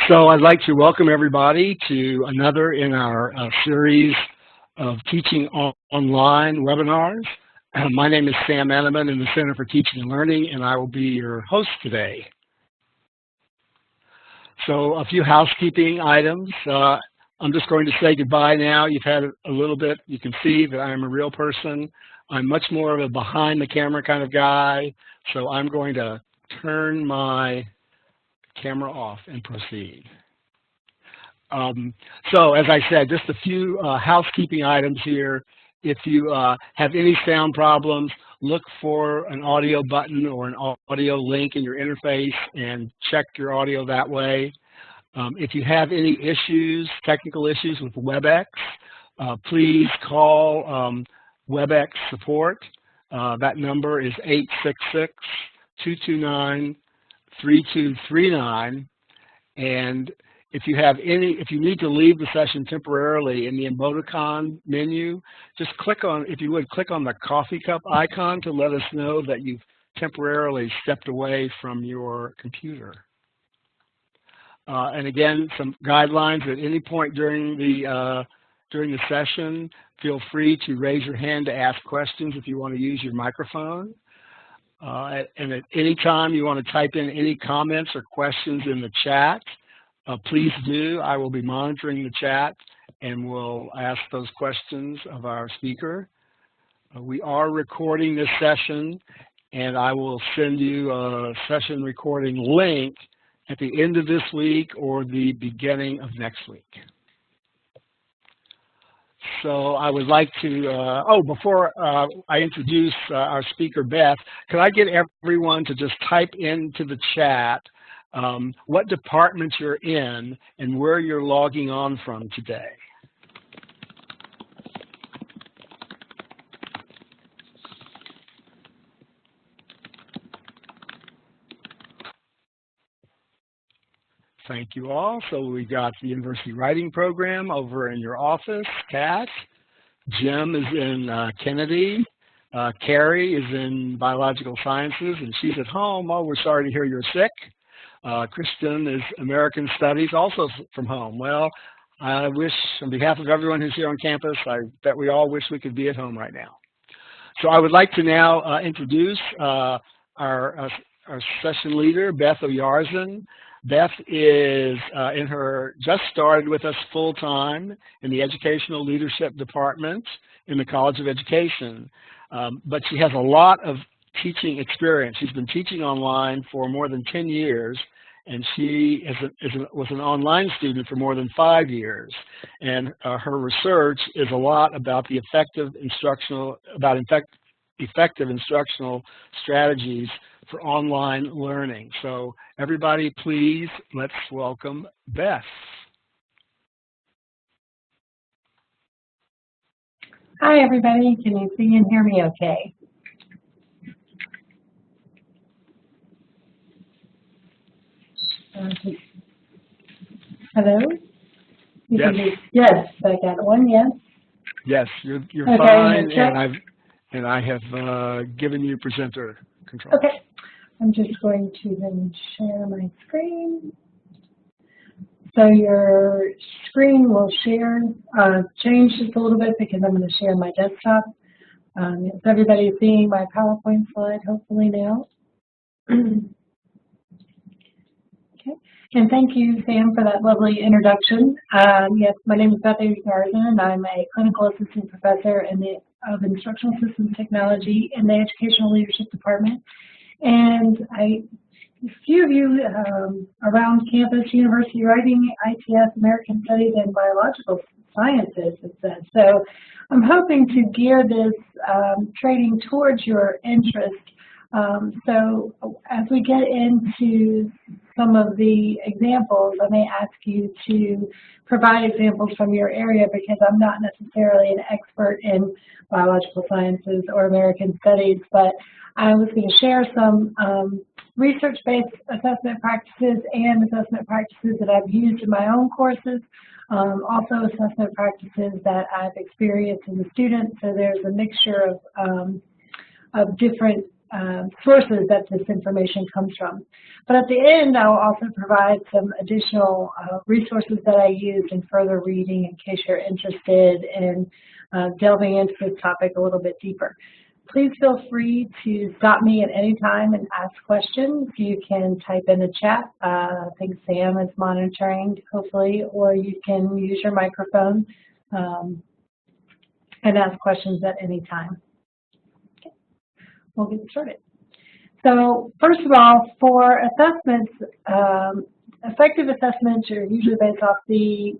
So I'd like to welcome everybody to another in our series of teaching online webinars. My name is Sam Anneman in the Center for Teaching and Learning, and I will be your host today. So a few housekeeping items. I'm just going to say goodbye now. You've had a little bit. You can see that I'm a real person. I'm much more of a behind the camera kind of guy, so I'm going to turn my camera off and proceed. So as I said, just a few housekeeping items here. If you have any sound problems, look for an audio button or an audio link in your interface and check your audio that way. If you have any issues, technical issues with WebEx, please call WebEx support. That number is 866-229-3239. And if you need to leave the session temporarily in the emoticon menu, just click on the coffee cup icon to let us know that you've temporarily stepped away from your computer. And again, some guidelines at any point during the session. Feel free to raise your hand to ask questions if you want to use your microphone. And at any time you want to type in any comments or questions in the chat, please do. I will be monitoring the chat and will ask those questions of our speaker. We are recording this session, and I will send you a session recording link at the end of this week or the beginning of next week. So I would like to, before I introduce our speaker, Beth, could I get everyone to just type into the chat what department you're in and where you're logging on from today? Thank you all. So we got the University Writing Program over in your office, Kat. Jim is in Kennedy. Carrie is in Biological Sciences, and she's at home. Oh, we're sorry to hear you're sick. Kristen is American Studies, also from home. Well, I wish, on behalf of everyone who's here on campus, I bet we all wish we could be at home right now. So I would like to now introduce our session leader, Beth Oyarzun. Beth is just started with us full-time in the Educational Leadership Department in the College of Education. But she has a lot of teaching experience. She's been teaching online for more than 10 years, and she was an online student for more than 5 years. And her research is a lot about the effective instructional strategies for online learning. So everybody, please, let's welcome Beth. Hi, everybody. Can you see and hear me okay? Hello? Yes. Yes, I got one, yes. Yes, you're okay, fine, and I have given you presenter control. Okay. I'm just going to then share my screen. So your screen will change just a little bit because I'm going to share my desktop. Is everybody seeing my PowerPoint slide hopefully now? Okay. And thank you, Sam, for that lovely introduction. Yes, my name is Beth Oyarzun, and I'm a clinical assistant professor of instructional systems technology in the Educational Leadership Department. And a few of you around campus, University Writing, ITS, American Studies, and Biological Sciences, it says. So I'm hoping to gear this training towards your interest. So as we get into some of the examples, I may ask you to provide examples from your area because I'm not necessarily an expert in biological sciences or American Studies, but I was going to share some research-based assessment practices and assessment practices that I've used in my own courses, also assessment practices that I've experienced as a student. So there's a mixture of different sources that this information comes from. But at the end, I will also provide some additional resources that I used in further reading in case you're interested in delving into this topic a little bit deeper. Please feel free to stop me at any time and ask questions. You can type in the chat. I think Sam is monitoring, hopefully, or you can use your microphone and ask questions at any time. Okay. We'll get started. So first of all, for assessments, effective assessments are usually based off the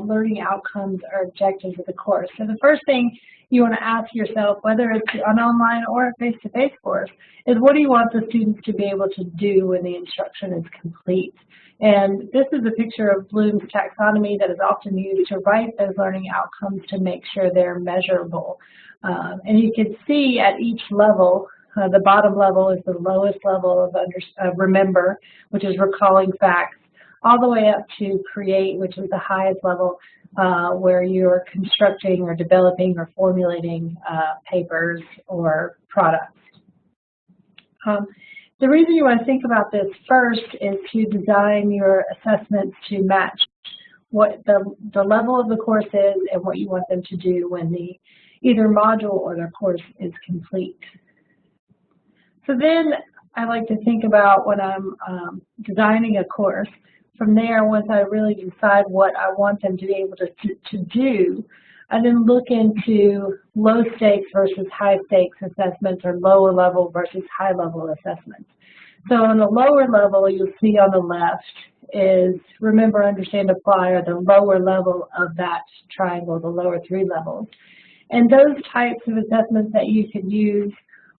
learning outcomes or objectives of the course. So the first thing you want to ask yourself, whether it's an online or a face-to-face course, is what do you want the students to be able to do when the instruction is complete? And this is a picture of Bloom's taxonomy that is often used to write those learning outcomes to make sure they're measurable. And you can see at each level, the bottom level is the lowest level of remember, which is recalling facts, all the way up to create, which is the highest level where you're constructing or developing or formulating papers or products. The reason you want to think about this first is to design your assessments to match what the level of the course is and what you want them to do when the either module or their course is complete. So then I like to think about when I'm designing a course. From there, once I really decide what I want them to be able to do, I then look into low stakes versus high stakes assessments or lower level versus high level assessments. So on the lower level, you'll see on the left is remember, understand, apply, or the lower level of that triangle, the lower three levels. And those types of assessments that you can use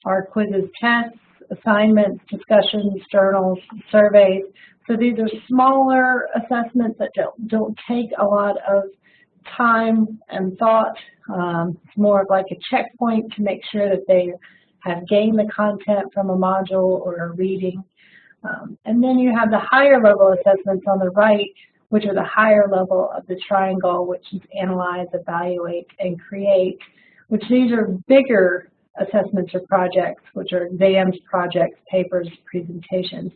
are quizzes, tests, assignments, discussions, journals, surveys. So these are smaller assessments that don't take a lot of time and thought. It's more of like a checkpoint to make sure that they have gained the content from a module or a reading. And then you have the higher level assessments on the right, which are the higher level of the triangle, which is analyze, evaluate, and create, which these are bigger assessments or projects, which are exams, projects, papers, presentations.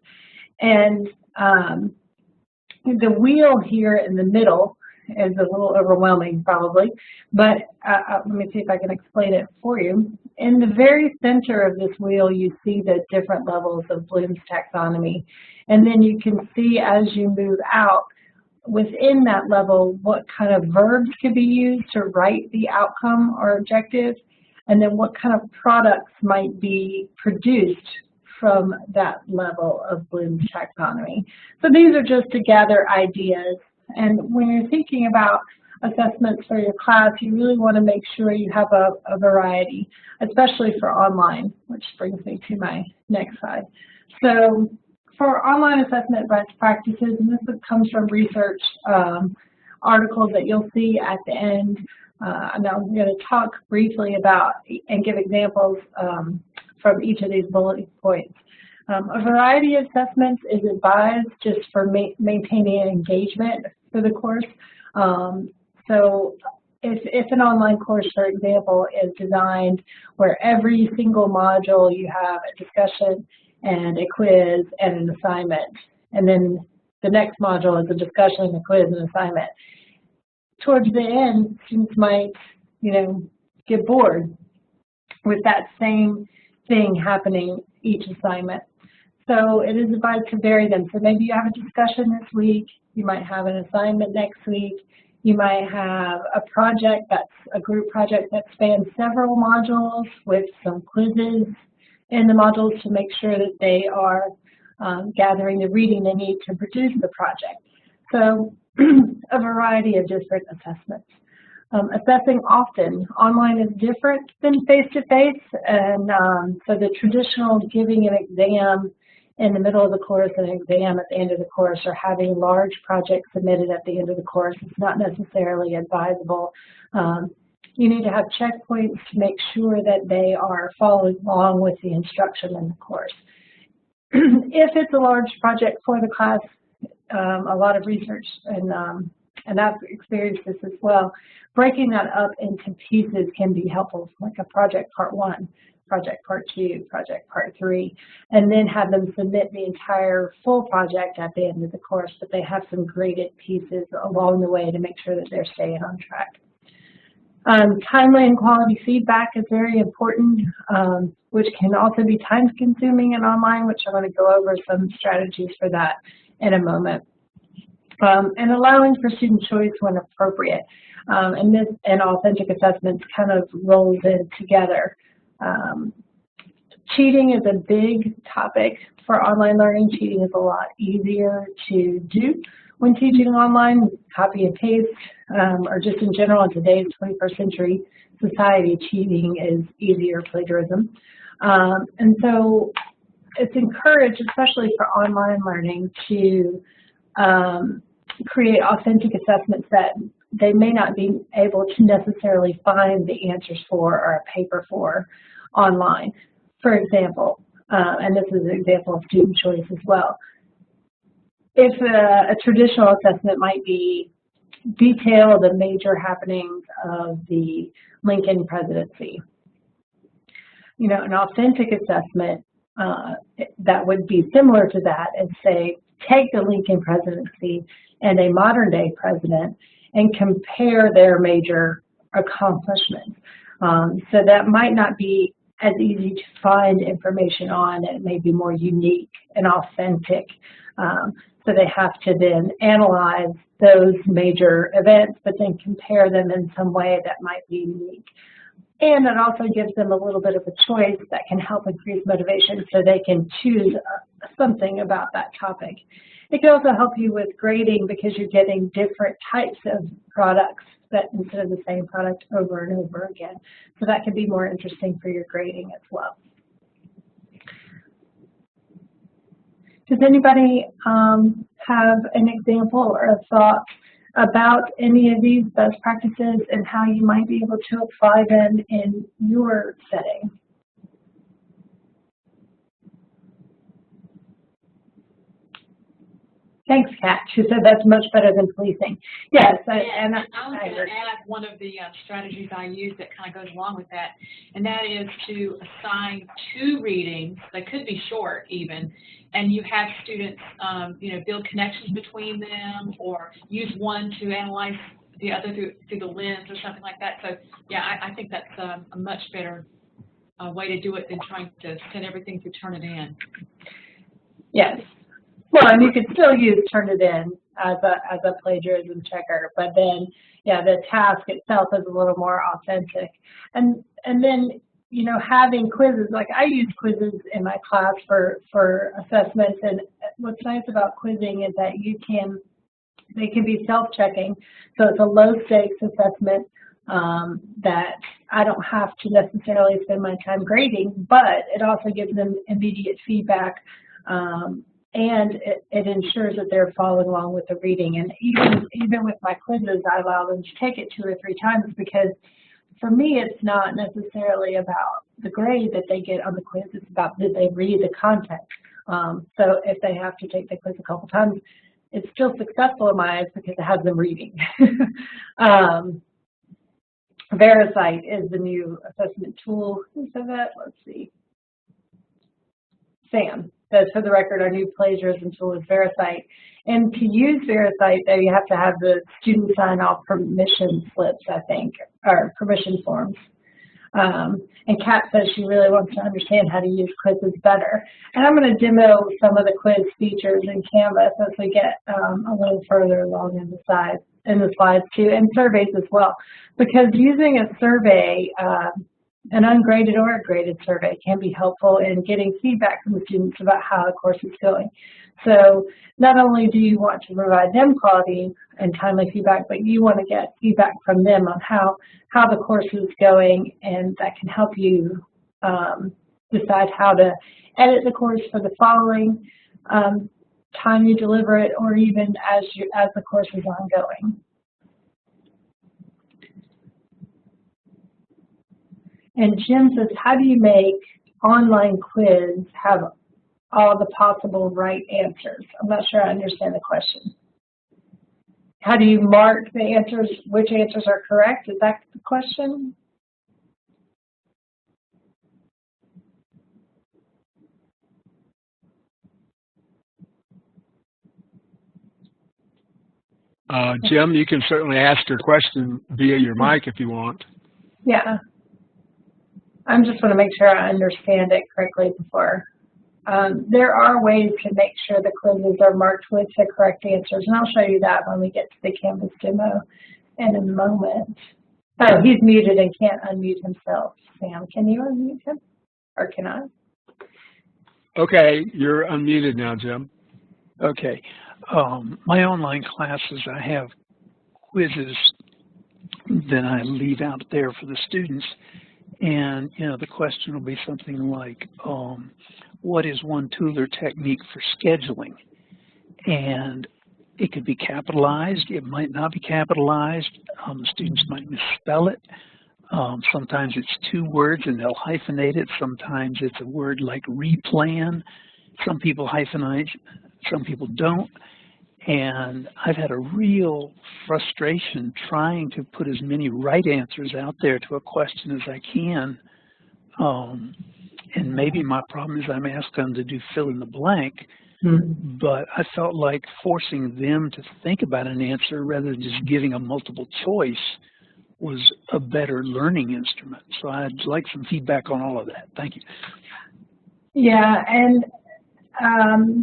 And the wheel here in the middle is a little overwhelming probably, but let me see if I can explain it for you. In the very center of this wheel, you see the different levels of Bloom's taxonomy. And then you can see as you move out within that level what kind of verbs could be used to write the outcome or objective, and then what kind of products might be produced from that level of Bloom's taxonomy. So these are just to gather ideas. And when you're thinking about assessments for your class, you really want to make sure you have a variety, especially for online, which brings me to my next slide. So for online assessment best practices, and this comes from research articles that you'll see at the end, and I'm going to talk briefly about and give examples from each of these bullet points. A variety of assessments is advised just for maintaining engagement for the course. So if an online course, for example, is designed where every single module you have a discussion and a quiz and an assignment, and then the next module is a discussion, a quiz, and an assignment, towards the end, students might, get bored with that same thing happening each assignment. So it is advised to vary them. So maybe you have a discussion this week, you might have an assignment next week, you might have a project that's a group project that spans several modules with some quizzes in the modules to make sure that they are gathering the reading they need to produce the project. So a variety of different assessments. Assessing often. Online is different than face-to-face, and so the traditional giving an exam in the middle of the course and an exam at the end of the course, or having large projects submitted at the end of the course is not necessarily advisable. You need to have checkpoints to make sure that they are following along with the instruction in the course. If it's a large project for the class, a lot of research and and I've experienced this as well. Breaking that up into pieces can be helpful, like a project part 1, project part 2, project part 3, and then have them submit the entire full project at the end of the course, but they have some graded pieces along the way to make sure that they're staying on track. Timely and quality feedback is very important, which can also be time-consuming and online, which I'm going to go over some strategies for that in a moment. And allowing for student choice when appropriate. And this and authentic assessments kind of rolls in together. Cheating is a big topic for online learning. Cheating is a lot easier to do when teaching online. Copy and paste, or just in general in today's 21st century society, cheating is easier plagiarism. And so it's encouraged, especially for online learning, to create authentic assessments that they may not be able to necessarily find the answers for or a paper for online. For example, and this is an example of student choice as well, if a traditional assessment might be detail the major happenings of the Lincoln presidency, you know, an authentic assessment that would be similar to that and say, take the Lincoln presidency and a modern day president and compare their major accomplishments. So that might not be as easy to find information on. It may be more unique and authentic. So they have to then analyze those major events, but then compare them in some way that might be unique. And it also gives them a little bit of a choice that can help increase motivation so they can choose something about that topic. It can also help you with grading because you're getting different types of products that instead of the same product over and over again. So that can be more interesting for your grading as well. Does anybody have an example or a thought about any of these best practices and how you might be able to apply them in your setting? Thanks, Kat. She said that's much better than policing. Yes, and I was going to add one of the strategies I use that kind of goes along with that, and that is to assign 2 readings. They could be short even, and you have students, you know, build connections between them, or use one to analyze the other through the lens or something like that. So, yeah, I think that's a much better way to do it than trying to send everything through Turnitin. Yes. Well, and you could still use Turnitin as a plagiarism checker, but then, yeah, the task itself is a little more authentic. And then, you know, having quizzes, like I use quizzes in my class for assessments, and what's nice about quizzing is that they can be self-checking, so it's a low-stakes assessment that I don't have to necessarily spend my time grading, but it also gives them immediate feedback. And it ensures that they're following along with the reading. And even with my quizzes, I allow them to take it 2 or 3 times because for me, it's not necessarily about the grade that they get on the quiz. It's about did they read the content. So if they have to take the quiz a couple times, it's still successful in my eyes because it has them reading. Variscite is the new assessment tool. Who said that? Let's see. Sam. Says, for the record, our new plagiarism tool is Variscite. And to use Variscite, though, you have to have the student sign off permission slips, I think, or permission forms. And Kat says she really wants to understand how to use quizzes better. And I'm going to demo some of the quiz features in Canvas as we get a little further along in the slides too, and surveys as well. Because using a survey, an ungraded or a graded survey can be helpful in getting feedback from the students about how the course is going. So not only do you want to provide them quality and timely feedback, but you want to get feedback from them on how the course is going, and that can help you decide how to edit the course for the following time you deliver it, or even as the course is ongoing. And Jim says, how do you make online quiz have all the possible right answers? I'm not sure I understand the question. how do you mark the answers, which answers are correct? Is that the question? Jim, you can certainly ask your question via your mic if you want. Yeah. I just want to make sure I understand it correctly before. There are ways to make sure the quizzes are marked with the correct answers, and I'll show you that when we get to the Canvas demo in a moment. Oh, he's muted and can't unmute himself. Sam, can you unmute him? Or can I? Okay, you're unmuted now, Jim. Okay. My online classes, I have quizzes that I leave out there for the students. And, you know, the question will be something like, what is one tool or technique for scheduling? And it could be capitalized. It might not be capitalized. The students might misspell it. Sometimes it's 2 words and they'll hyphenate it. Sometimes it's a word like replan. Some people hyphenate, some people don't. And I've had a real frustration trying to put as many right answers out there to a question as I can. And maybe my problem is I'm asking them to do fill in the blank, but I felt like forcing them to think about an answer rather than just giving a multiple choice was a better learning instrument. So I'd like some feedback on all of that. Thank you. Yeah, and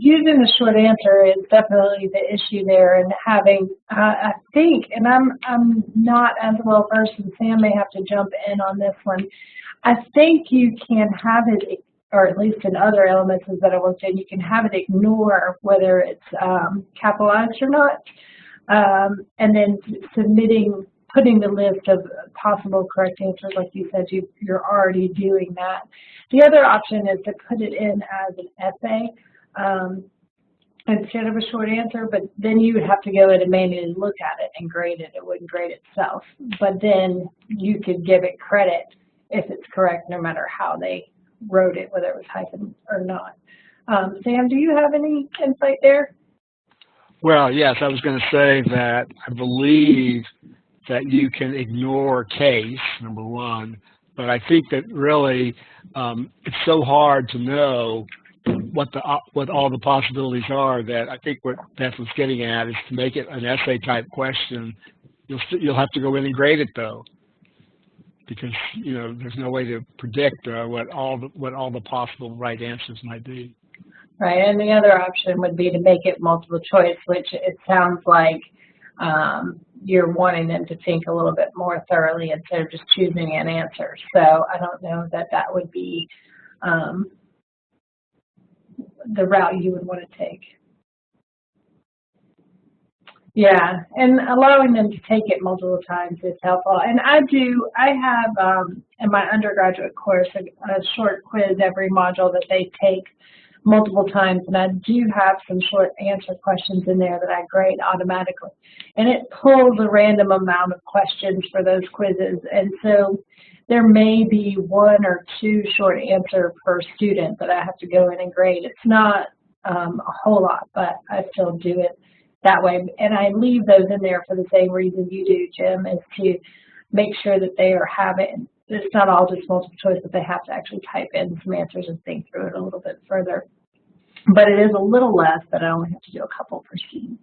using the short answer is definitely the issue there, and having, I think, and I'm not as well versed, and Sam may have to jump in on this one. I think you can have it, or at least in other elements that I looked at, you can have it ignore whether it's capitalized or not, and then putting the list of possible correct answers, like you said, you're already doing that. The other option is to put it in as an essay instead of a short answer, but then you would have to go in and manually look at it and grade it. It wouldn't grade itself. But then you could give it credit if it's correct, no matter how they wrote it, whether it was hyphen or not. Sam, do you have any insight there? Well, yes, I was going to say that I believe that you can ignore case, number one, but I think that really it's so hard to know what all the possibilities are that I think what Beth was getting at is to make it an essay type question. You'll have to go in and grade it though, because you know there's no way to predict what all the possible right answers might be. Right, and the other option would be to make it multiple choice, which it sounds like you're wanting them to think a little bit more thoroughly instead of just choosing an answer. So I don't know that that would be the route you would want to take. Yeah, and allowing them to take it multiple times is helpful. And I have in my undergraduate course a short quiz every module that they take multiple times, and I do have some short answer questions in there that I grade automatically. And it pulls a random amount of questions for those quizzes, and so there may be 1 or 2 short answer per student that I have to go in and grade. It's not a whole lot, but I still do it that way. And I leave those in there for the same reason you do, Jim, is to make sure that they are having, it's not all just multiple choice, but they have to actually type in some answers and think through it a little bit further. But it is a little less, but I only have to do a couple per student.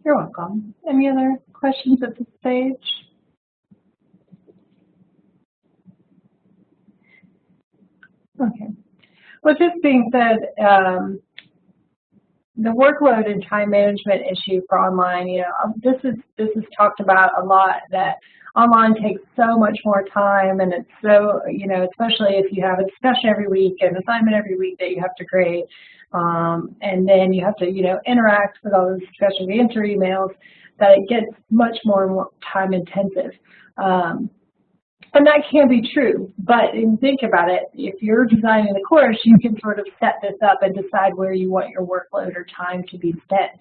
You're welcome. Any other questions at this stage? Okay. With this being said, the workload and time management issue for online, you know, this is talked about a lot, that online takes so much more time, and it's so, you know, especially if you have a discussion every week and assignment every week that you have to grade, and then you have to, you know, interact with all those discussions, answer emails, that it gets much more time intensive. And that can be true, but think about it, if you're designing the course, you can sort of set this up and decide where you want your workload or time to be spent.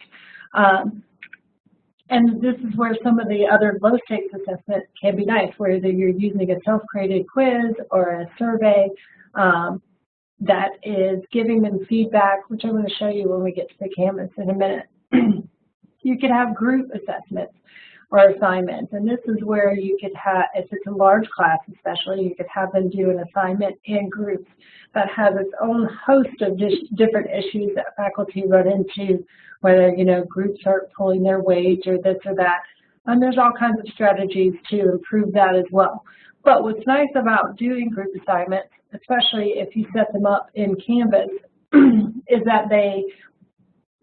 And this is where some of the other low-stakes assessments can be nice, whether you're using a self-created quiz or a survey that is giving them feedback, which I'm going to show you when we get to the Canvas in a minute. You could have group assessments or assignments, and this is where you could have, if it's a large class especially, you could have them do an assignment in groups that has its own host of different issues that faculty run into, whether, you know, groups aren't pulling their weight or this or that. And there's all kinds of strategies to improve that as well. But what's nice about doing group assignments, especially if you set them up in Canvas, is that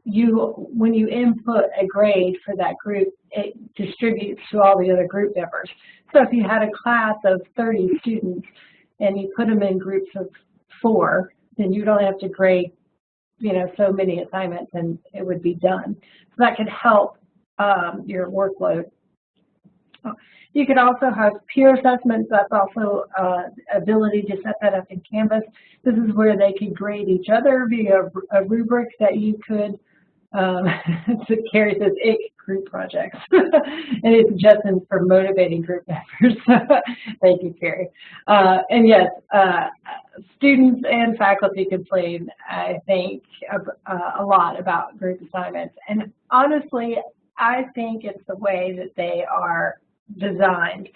when you input a grade for that group, it distributes to all the other group members. So if you had a class of 30 students and you put them in groups of 4, then you don't have to grade, you know, so many assignments and it would be done. So that could help your workload. You could also have peer assessments. That's also ability to set that up in Canvas. This is where they could grade each other via a rubric that you could, Carrie says, group projects. And it's suggestions for motivating group members. Thank you, Carrie. And yes, students and faculty complain, I think, a lot about group assignments. And honestly, I think it's the way that they are designed.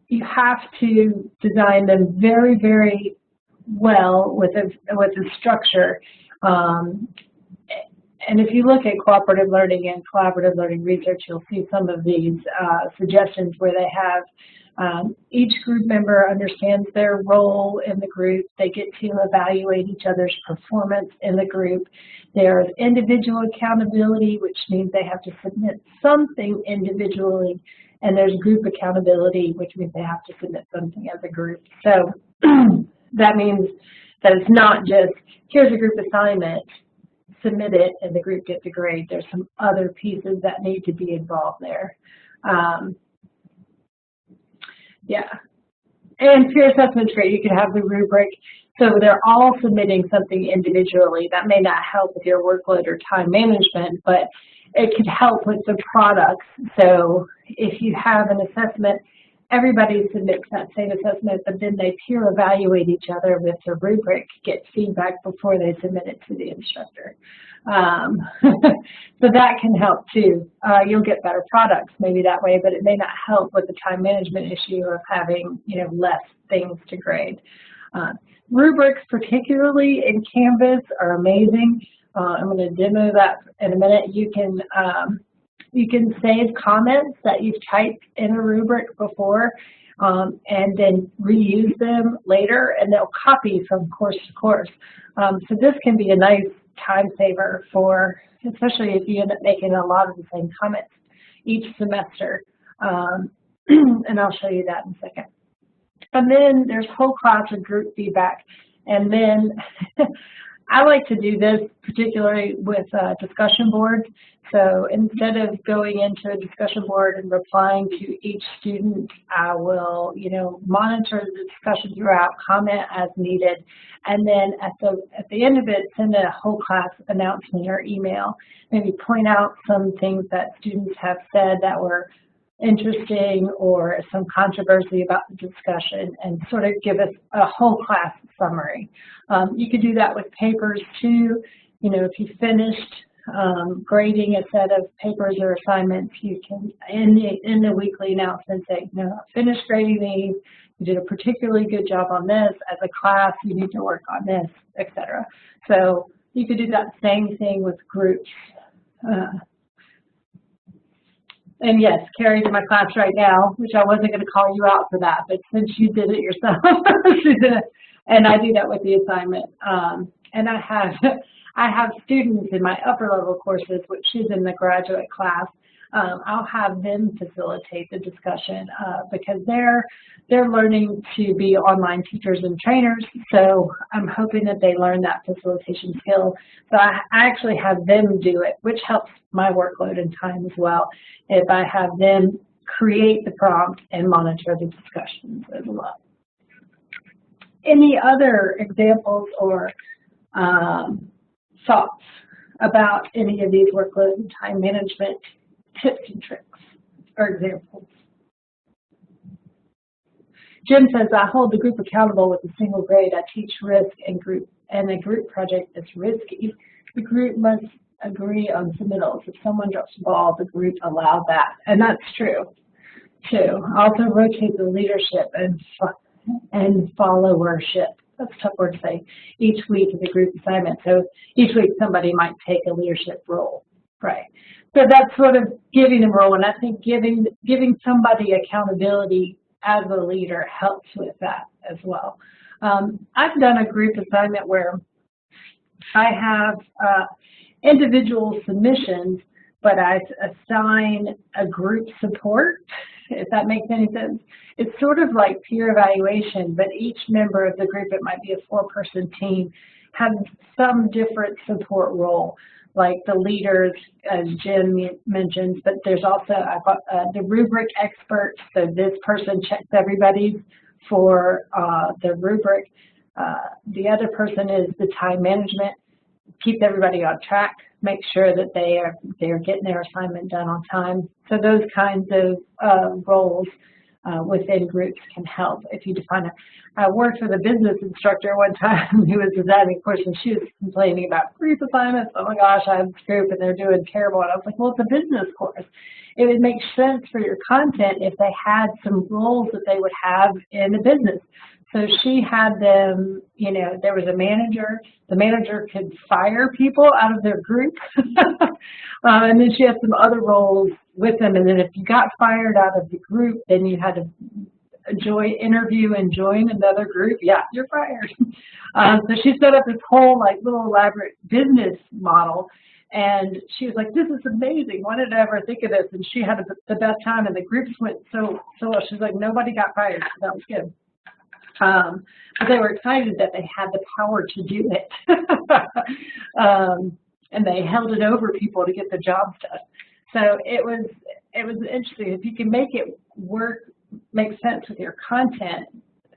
You have to design them very, very well with a structure. And if you look at cooperative learning and collaborative learning research, you'll see some of these suggestions where they have each group member understands their role in the group. They get to evaluate each other's performance in the group. There's individual accountability, which means they have to submit something individually. And there's group accountability, which means they have to submit something as a group. So that means that it's not just, here's a group assignment, submit it, and the group gets a grade. There's some other pieces that need to be involved there. Yeah. And peer assessment's great. You can have the rubric. So they're all submitting something individually. That may not help with your workload or time management, but it could help with the products. So if you have an assessment, everybody submits that same assessment, but then they peer evaluate each other with the rubric, get feedback before they submit it to the instructor. So that can help too. You'll get better products maybe that way, but it may not help with the time management issue of having, you know, less things to grade. Rubrics, particularly in Canvas, are amazing. I'm going to demo that in a minute. You can save comments that you've typed in a rubric before and then reuse them later, and they'll copy from course to course. So this can be a nice time saver for, especially if you end up making a lot of the same comments each semester. And I'll show you that in a second. And then there's whole class and group feedback. And then I like to do this particularly with discussion boards. So instead of going into a discussion board and replying to each student, I will, you know, monitor the discussion throughout, comment as needed, and then at the end of it, send a whole class announcement or email. Maybe point out some things that students have said that were interesting or some controversy about the discussion, and sort of give us a whole class summary. You could do that with papers too. You know, if you finished grading a set of papers or assignments, you can, in the weekly announcement, say, you know, finished grading these, you did a particularly good job on this, as a class you need to work on this, etc. So you could do that same thing with groups. And yes, Carrie's in my class right now, which I wasn't going to call you out for that, but since you did it yourself, she did it. And I do that with the assignment. And I have students in my upper level courses, which is in the graduate class. I'll have them facilitate the discussion because they're learning to be online teachers and trainers. So I'm hoping that they learn that facilitation skill. So I actually have them do it, which helps my workload and time as well, if I have them create the prompt and monitor the discussions as well. Any other examples or thoughts about any of these workload and time management tips and tricks or examples. Jim says, I hold the group accountable with a single grade. I teach risk and a group project is risky. The group must agree on submittals. If someone drops the ball, the group allow that. And that's true, too. Also rotate the leadership and followership. That's a tough word to say. Each week is a group assignment. So each week somebody might take a leadership role. Right. So that's sort of giving them a role. And I think giving somebody accountability as a leader helps with that as well. I've done a group assignment where I have individual submissions, but I assign a group support, if that makes any sense. It's sort of like peer evaluation, but each member of the group, it might be a 4-person team, has some different support role, like the leaders, as Jim mentions, but there's also the rubric expert, so this person checks everybody for the rubric. The other person is the time management, keeps everybody on track, make sure that they are getting their assignment done on time. So those kinds of roles within groups can help if you define it. I worked with a business instructor one time who was designing a course, and she was complaining about group assignments. Oh my gosh, I have this group and they're doing terrible. And I was like, well, it's a business course. It would make sense for your content if they had some roles that they would have in the business. So she had them, you know, there was a manager. The manager could fire people out of their group. And then she had some other roles with them. And then if you got fired out of the group, then you had to interview and join another group. Yeah, you're fired. So she set up this whole like little elaborate business model. And she was like, this is amazing. Why did I ever think of this? And she had the best time. And the groups went so well. She's like, nobody got fired. So that was good. But they were excited that they had the power to do it. And they held it over people to get the jobs done. So it was interesting. If you can make it work, make sense with your content,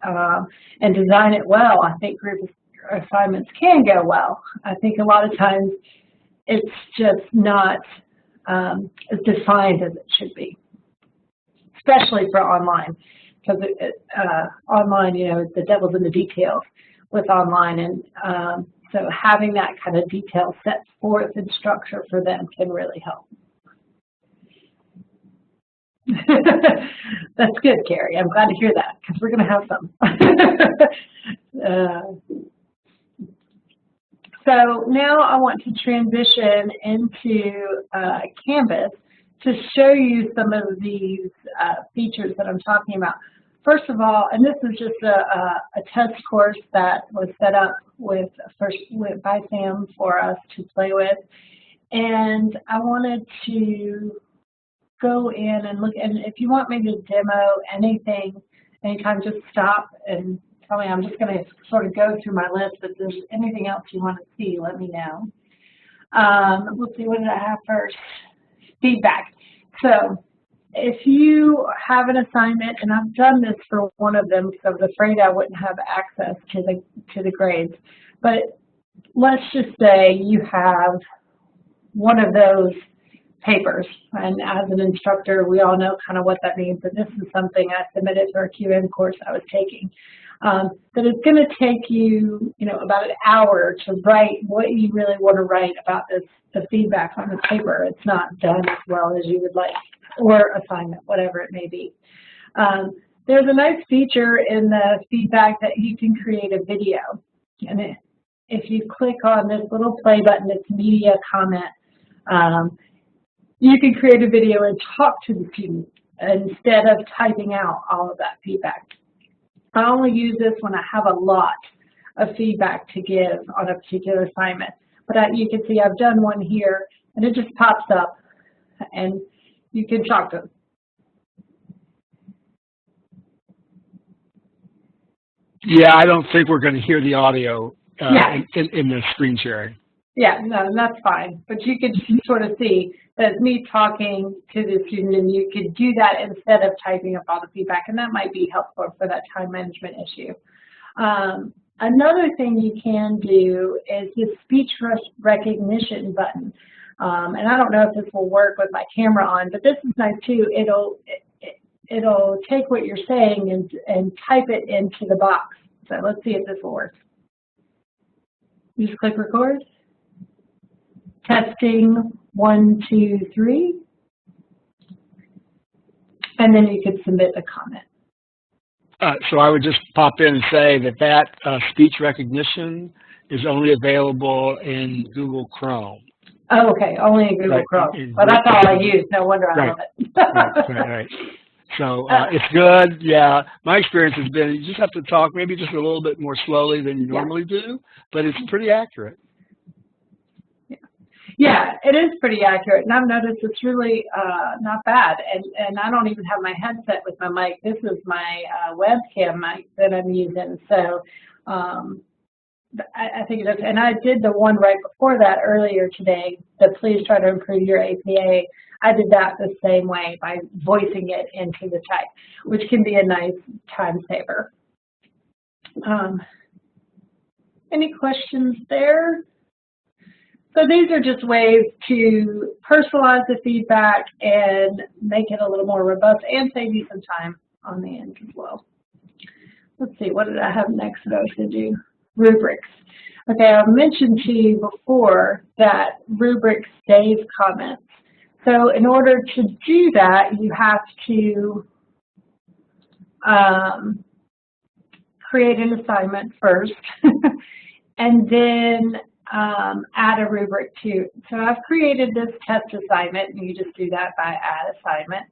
and design it well, I think group assignments can go well. I think a lot of times it's just not as defined as it should be, especially for online. Because online, you know, the devil's in the details with online, and so having that kind of detail set forth and structure for them can really help. That's good, Carrie. I'm glad to hear that because we're going to have some. So now I want to transition into Canvas to show you some of these features that I'm talking about. First of all, and this is just a test course that was set up by Sam for us to play with. And I wanted to go in and look, and if you want me to demo anything, anytime, just stop and tell me. I'm just going to sort of go through my list, but if there's anything else you want to see, let me know. Let's see, what did I have first? Feedback. So if you have an assignment, and I've done this for one of them because I was afraid I wouldn't have access to the grades, but let's just say you have one of those papers, and as an instructor, we all know kind of what that means, but this is something I submitted for a QM course I was taking. That it's going to take you, you know, about an hour to write what you really want to write about the feedback on the paper. It's not done as well as you would like, or assignment, whatever it may be. There's a nice feature in the feedback that you can create a video. And if you click on this little play button, it's media comment, you can create a video and talk to the student instead of typing out all of that feedback. I only use this when I have a lot of feedback to give on a particular assignment. But you can see I've done one here, and it just pops up, and you can talk to them. Yeah, I don't think we're going to hear the audio in the screen sharing. Yeah, no, that's fine. But you could sort of see that it's me talking to the student, and you could do that instead of typing up all the feedback, and that might be helpful for that time management issue. Another thing you can do is the speech recognition button. And I don't know if this will work with my camera on, but this is nice too. It'll take what you're saying and type it into the box. So let's see if this will work. You just click record. Testing 1, 2, 3. And then you could submit a comment. So I would just pop in and say that speech recognition is only available in Google Chrome. Oh, okay, only in Google Chrome. Well, that's all I use. No wonder I love it. Right. So it's good. Yeah, my experience has been you just have to talk maybe just a little bit more slowly than you normally do, but it's pretty accurate. Yeah, it is pretty accurate, and I've noticed it's really not bad. And I don't even have my headset with my mic. This is my webcam mic that I'm using. So I think it is. And I did the one right before that earlier today, the please try to improve your APA. I did that the same way by voicing it into the type, which can be a nice time saver. Any questions there? So these are just ways to personalize the feedback and make it a little more robust and save you some time on the end as well. Let's see, what did I have next that I was going to do? Rubrics. Okay, I mentioned to you before that Rubrics save comments. So in order to do that, you have to create an assignment first and then add a rubric to. So I've created this test assignment, and you just do that by add assignment.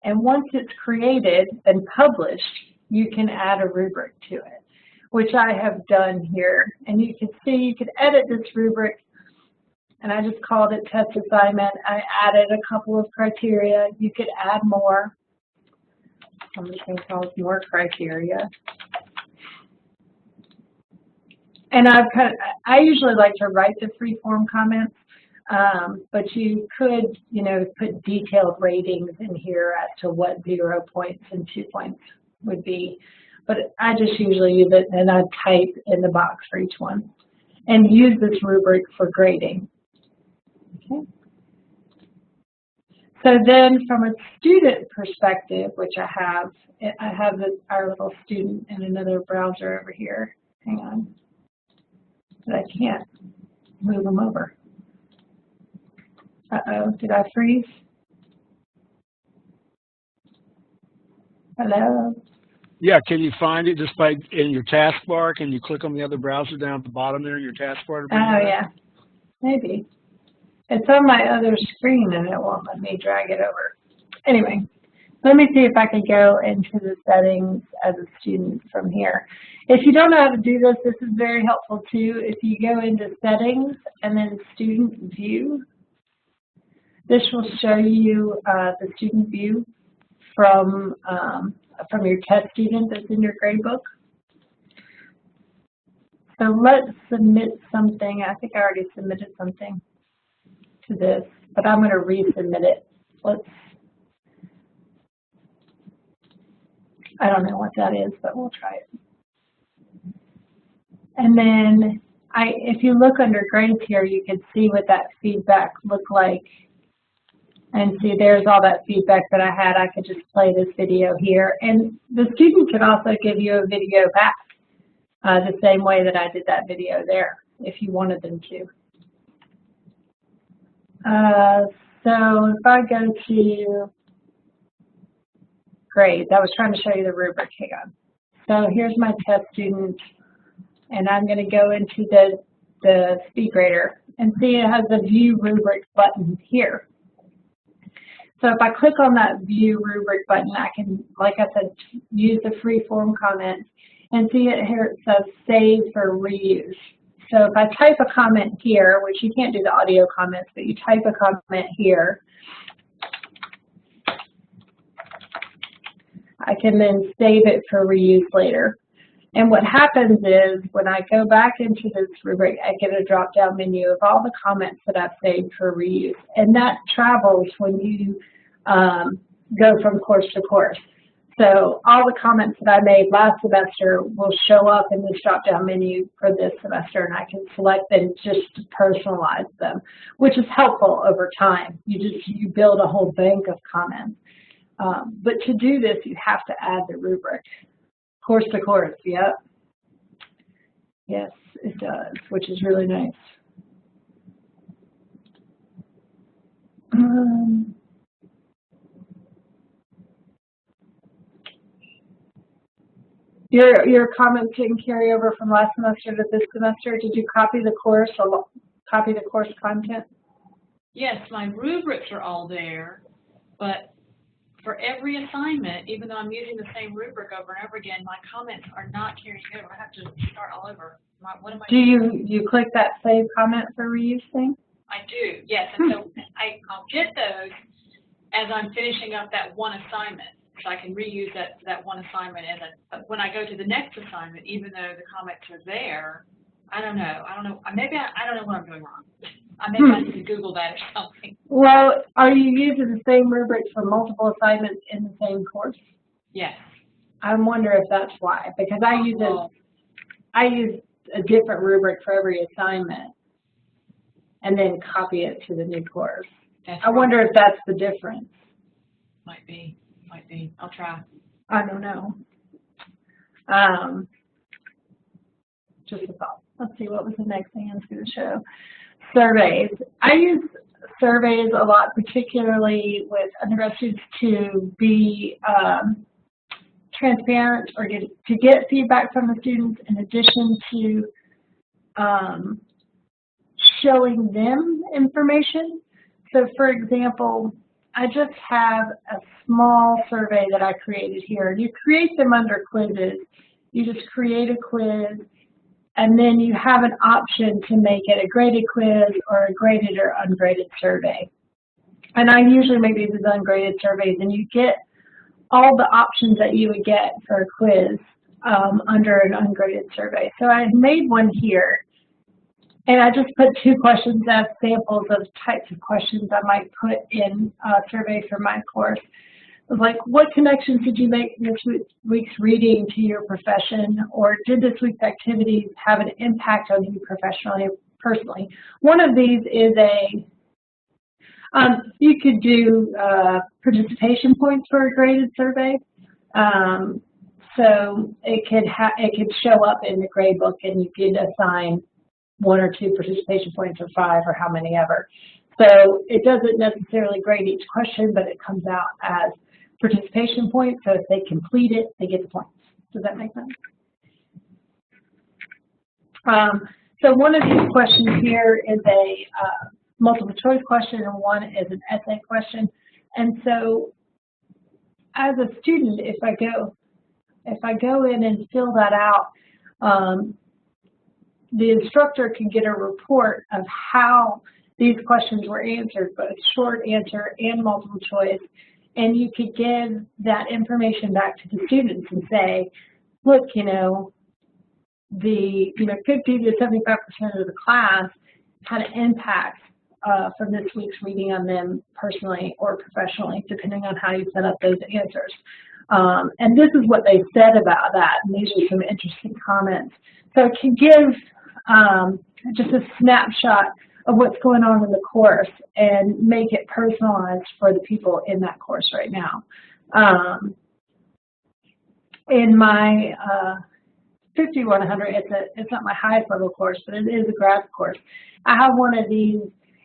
And once it's created and published, you can add a rubric to it, which I have done here. And you can see you can edit this rubric, and I just called it test assignment. I added a couple of criteria. You could add more. I'm just going to call it more criteria. And I usually like to write the free form comments, but you could, put detailed ratings in here as to what 0 points and 2 points would be. But I just usually use it, and I type in the box for each one and use this rubric for grading. Okay. So then from a student perspective, which I have our little student in another browser over here. Hang on. But I can't move them over. Uh-oh, did I freeze? Hello? Yeah, can you find it just by in your taskbar? Can you click on the other browser down at the bottom there in your taskbar? Oh, yeah, maybe. It's on my other screen and it won't let me drag it over. Anyway, let me see if I can go into the settings as a student from here. If you don't know how to do this, this is very helpful too. If you go into settings and then student view, this will show you the student view from your test student that's in your gradebook. So let's submit something. I think I already submitted something to this, but I'm going to resubmit it. I don't know what that is, but we'll try it. And then if you look under grades here, you can see what that feedback looked like. And see, there's all that feedback that I had. I could just play this video here. And the student can also give you a video back the same way that I did that video there, if you wanted them to. So if I go to grades, I was trying to show you the rubric. Hang on. So here's my test student, and I'm going to go into the SpeedGrader and see it has the View Rubric button here. So if I click on that View Rubric button, I can, like I said, use the free form comment and see it here. It says Save for Reuse. So if I type a comment here, which you can't do the audio comments, but you type a comment here, I can then save it for reuse later. And what happens is when I go back into this rubric, I get a drop-down menu of all the comments that I've saved for reuse. And that travels when you go from course to course. So all the comments that I made last semester will show up in this drop-down menu for this semester, and I can select them just to personalize them, which is helpful over time. You build a whole bank of comments. But to do this, you have to add the rubric. Course to course, yep. Yes, it does, which is really nice. Your comments didn't carry over from last semester to this semester. Did you copy the course or copy the course content? Yes, my rubrics are all there, but for every assignment, even though I'm using the same rubric over and over again, my comments are not carrying over. I have to start all over. What am I doing? Do you click that save comment for reuse thing? I do, yes. And so I'll get those as I'm finishing up that one assignment. So I can reuse that one assignment. But when I go to the next assignment, even though the comments are there, I don't know. Maybe I don't know what I'm doing wrong. Maybe I need to Google that or something. Well, are you using the same rubric for multiple assignments in the same course? Yes. I wonder if that's why, because I use a different rubric for every assignment and then copy it to the new course. I wonder if that's the difference. Might be. I'll try. I don't know. Just a thought. Let's see, what was the next thing I was going to show? Surveys. I use surveys a lot, particularly with undergrad students, to be transparent or to get feedback from the students in addition to showing them information. So, for example, I just have a small survey that I created here. You create them under quizzes. You just create a quiz, and then you have an option to make it a graded quiz or a graded or ungraded survey. And I usually make these as ungraded surveys, and you get all the options that you would get for a quiz under an ungraded survey. So I made one here. And I just put 2 questions as samples of types of questions I might put in a survey for my course. It was like, what connections did you make in this week's reading to your profession? Or did this week's activities have an impact on you professionally or personally? One of these is you could do participation points for a graded survey. So it could show up in the grade book, and you could assign 1 or 2 participation points or 5 or how many ever. So it doesn't necessarily grade each question, but it comes out as participation points. So if they complete it, they get the points. Does that make sense? So one of these questions here is a multiple choice question, and one is an essay question. And so as a student, if I go in and fill that out, the instructor can get a report of how these questions were answered, both short answer and multiple choice, and you could give that information back to the students and say, look, 50 to 75% of the class had an impact from this week's reading on them personally or professionally, depending on how you set up those answers. And this is what they said about that, and these are some interesting comments. So it can give just a snapshot of what's going on in the course and make it personalized for the people in that course right now. In my 5100, it's not my highest level course, but it is a grad course. I have one of these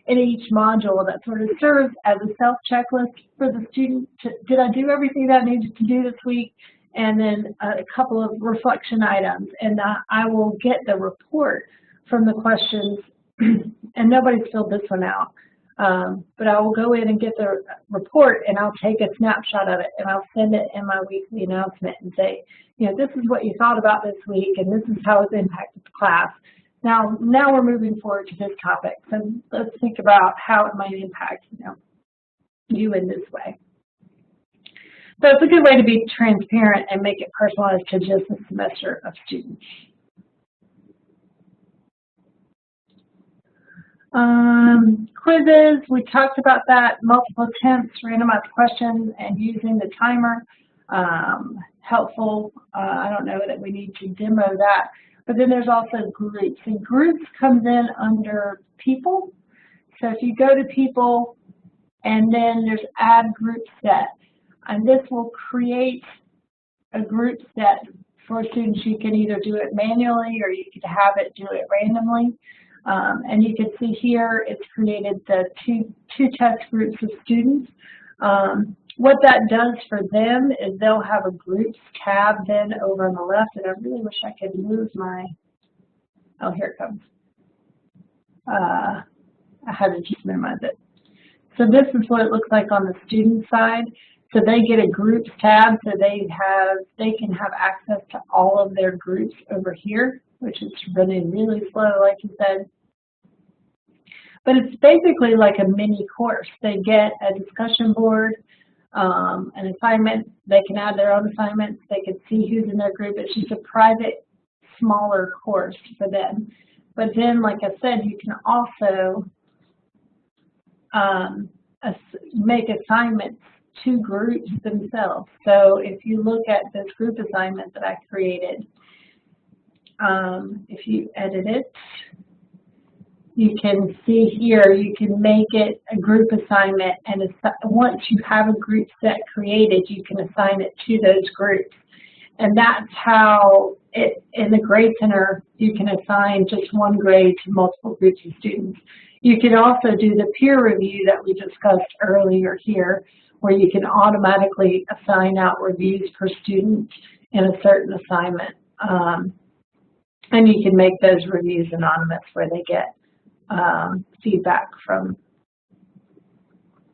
in each module that sort of serves as a self-checklist for the student. Did I do everything that I needed to do this week? And then a couple of reflection items. And I will get the report from the questions, and nobody's filled this one out. But I will go in and get the report, and I'll take a snapshot of it, and I'll send it in my weekly announcement and say, this is what you thought about this week, and this is how it's impacted the class. Now we're moving forward to this topic. So let's think about how it might impact you in this way. So it's a good way to be transparent and make it personalized to just a semester of students. Quizzes, we talked about that, multiple attempts, randomized questions, and using the timer. helpful. I don't know that we need to demo that. But then there's also groups, and groups comes in under people. So if you go to people, and then there's add group set, and this will create a group set for students. You can either do it manually or you could have it do it randomly. And you can see here it's created the two test groups of students. What that does for them is they'll have a groups tab then over on the left, and I really wish I could move my, oh, here it comes. I had to just minimize it. So this is what it looks like on the student side. So they get a groups tab, so they can have access to all of their groups over here, which is running really slow, like you said. But it's basically like a mini course. They get a discussion board, an assignment. They can add their own assignments. They can see who's in their group. It's just a private, smaller course for them. But then, like I said, you can also make assignments to groups themselves. So if you look at this group assignment that I created, if you edit it, you can see here, you can make it a group assignment, and once you have a group set created, you can assign it to those groups. And that's how, in the Grade Center, you can assign just one grade to multiple groups of students. You can also do the peer review that we discussed earlier here, where you can automatically assign out reviews per student in a certain assignment. And you can make those reviews anonymous where they get feedback from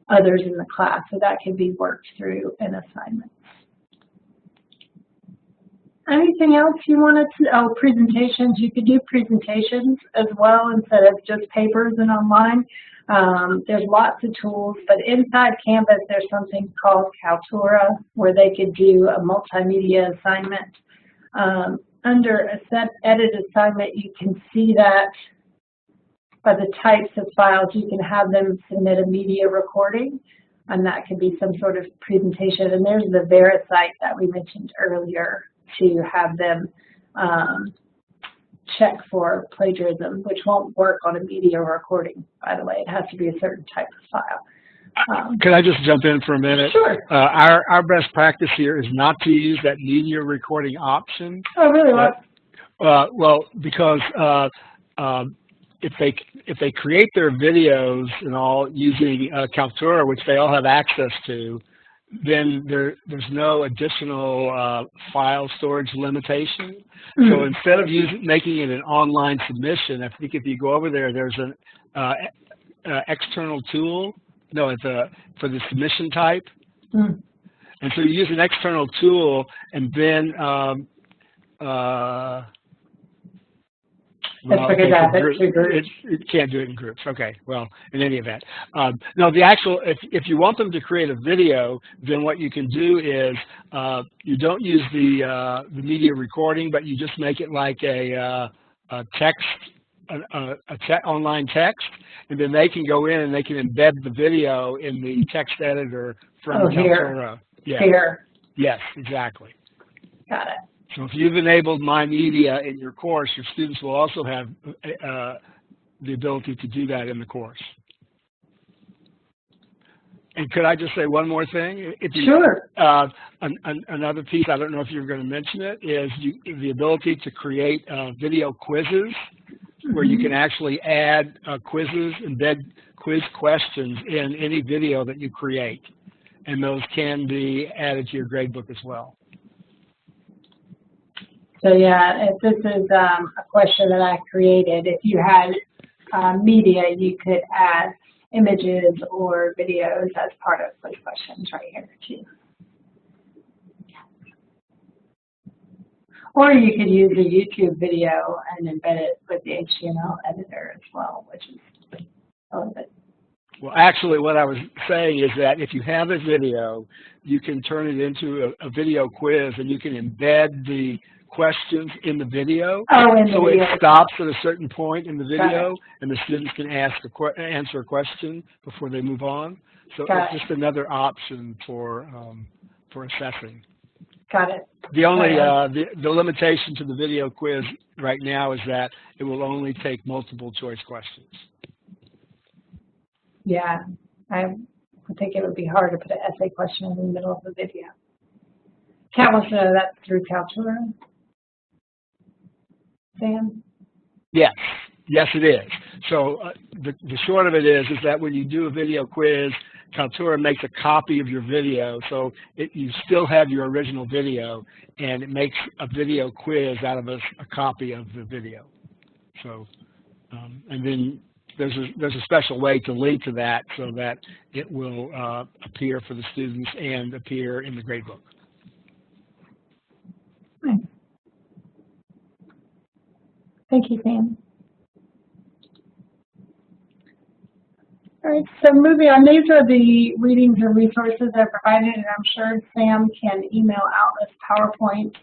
others in the class. So that can be worked through in assignments. Anything else you wanted to, oh, presentations. You could do presentations as well instead of just papers and online. There's lots of tools, but inside Canvas there's something called Kaltura where they could do a multimedia assignment. Under a set edit assignment, you can see that by the types of files, you can have them submit a media recording, and that could be some sort of presentation. And there's the Variscite that we mentioned earlier to have them check for plagiarism, which won't work on a media recording, by the way. It has to be a certain type of file. Can I just jump in for a minute? Sure. Our best practice here is not to use that media recording option. Oh, really? What? Well, because if they create their videos and all using Kaltura, which they all have access to, then there's no additional file storage limitation. Mm-hmm. So instead of making it an online submission, I think if you go over there, there's an external tool. No, it's for the submission type. Mm-hmm. And so you use an external tool, and then well, okay, it can't do it in groups. Okay, well, in any event. No, the actual, if you want them to create a video, then what you can do is you don't use the media recording, but you just make it like a text, online text, and then they can go in and they can embed the video in the text editor from Kaltura. Yeah. Here. Yes, exactly. Got it. So if you've enabled My Media in your course, your students will also have the ability to do that in the course. And could I just say one more thing? Sure. Another piece, I don't know if you're going to mention it, is the ability to create video quizzes where you can actually add quizzes, embed quiz questions in any video that you create. And those can be added to your gradebook as well. So yeah, if this is a question that I created, if you had media, you could add images or videos as part of quiz questions right here too. Or you could use a YouTube video and embed it with the HTML editor as well, which is a little bit. Well, actually, what I was saying is that if you have a video, you can turn it into a video quiz, and you can embed the questions in the video. Oh, in the video. It stops at a certain point in the video, and the students can answer a question before they move on. So it's just another option for assessing. Got it. The only the limitation to the video quiz right now is that it will only take multiple choice questions. Yeah, I would think it would be hard to put an essay question in the middle of the video. Kat wants to know that's through Kaltura. Sam? Yes, yes it is. So the short of it is that when you do a video quiz, Kaltura makes a copy of your video, so you still have your original video, and it makes a video quiz out of a copy of the video. So, and then there's a special way to link to that so that it will appear for the students and appear in the gradebook. Nice. Thank you, Sam. All right, so moving on, these are the readings and resources that are provided, and I'm sure Sam can email out this PowerPoint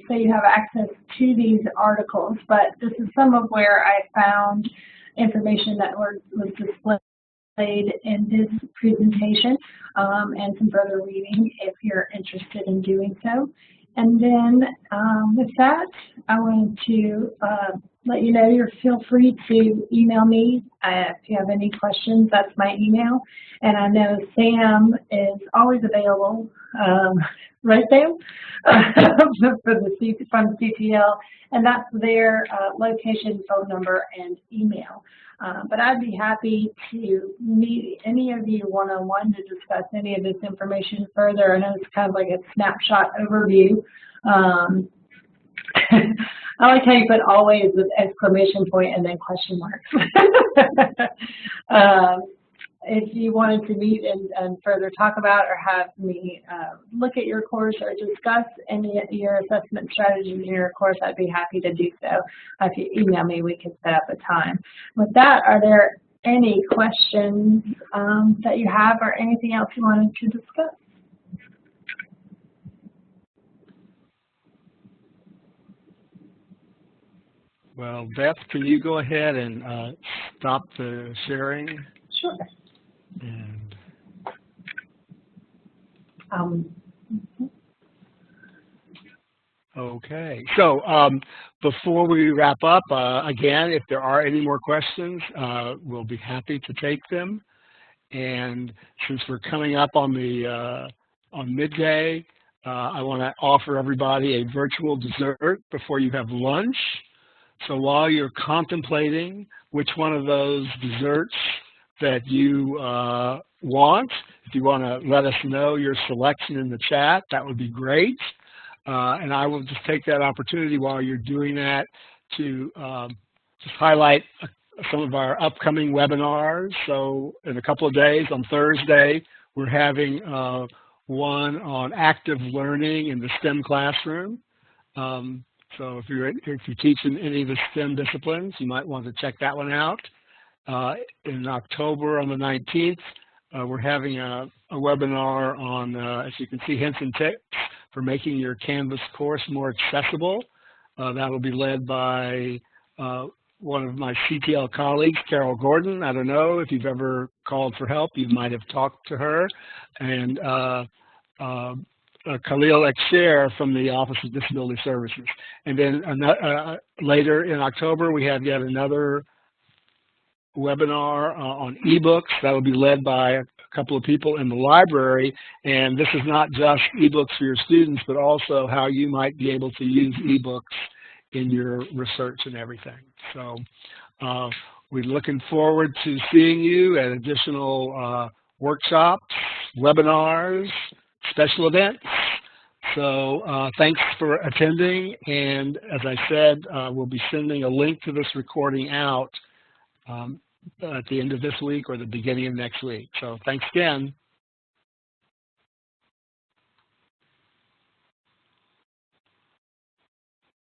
so you have access to these articles, but this is some of where I found information that was displayed in this presentation and some further reading if you're interested in doing so. And then with that, I wanted to let you know feel free to email me if you have any questions. That's my email. And I know Sam is always available, right, Sam? From CTL, and that's their location, phone number, and email. But I'd be happy to meet any of you one-on-one to discuss any of this information further. I know it's kind of like a snapshot overview. I like how you put always with exclamation point and then question marks. If you wanted to meet and further talk about or have me look at your course or discuss any of your assessment strategies in your course, I'd be happy to do so. If you email me, we can set up a time. With that, are there any questions that you have or anything else you wanted to discuss? Well, Beth, can you go ahead and stop the sharing? Sure. And okay, so before we wrap up, again, if there are any more questions, we'll be happy to take them. And since we're coming up on the on midday, I want to offer everybody a virtual dessert before you have lunch. So while you're contemplating which one of those desserts that you want, if you want to let us know your selection in the chat, that would be great. And I will just take that opportunity while you're doing that to just highlight some of our upcoming webinars. So in a couple of days, on Thursday, we're having one on active learning in the STEM classroom. So if you teach in any of the STEM disciplines, you might want to check that one out. In October on the 19th, we're having a webinar on, as you can see, hints and tips for making your Canvas course more accessible. That will be led by one of my CTL colleagues, Carol Gordon. I don't know if you've ever called for help. You might have talked to her. And Khalil Eksher from the Office of Disability Services. And then later in October, we have yet another webinar on ebooks that will be led by a couple of people in the library. And this is not just ebooks for your students, but also how you might be able to use ebooks in your research and everything. So we're looking forward to seeing you at additional workshops, webinars, special events. So thanks for attending, and as I said, we'll be sending a link to this recording out at the end of this week or the beginning of next week. So thanks again.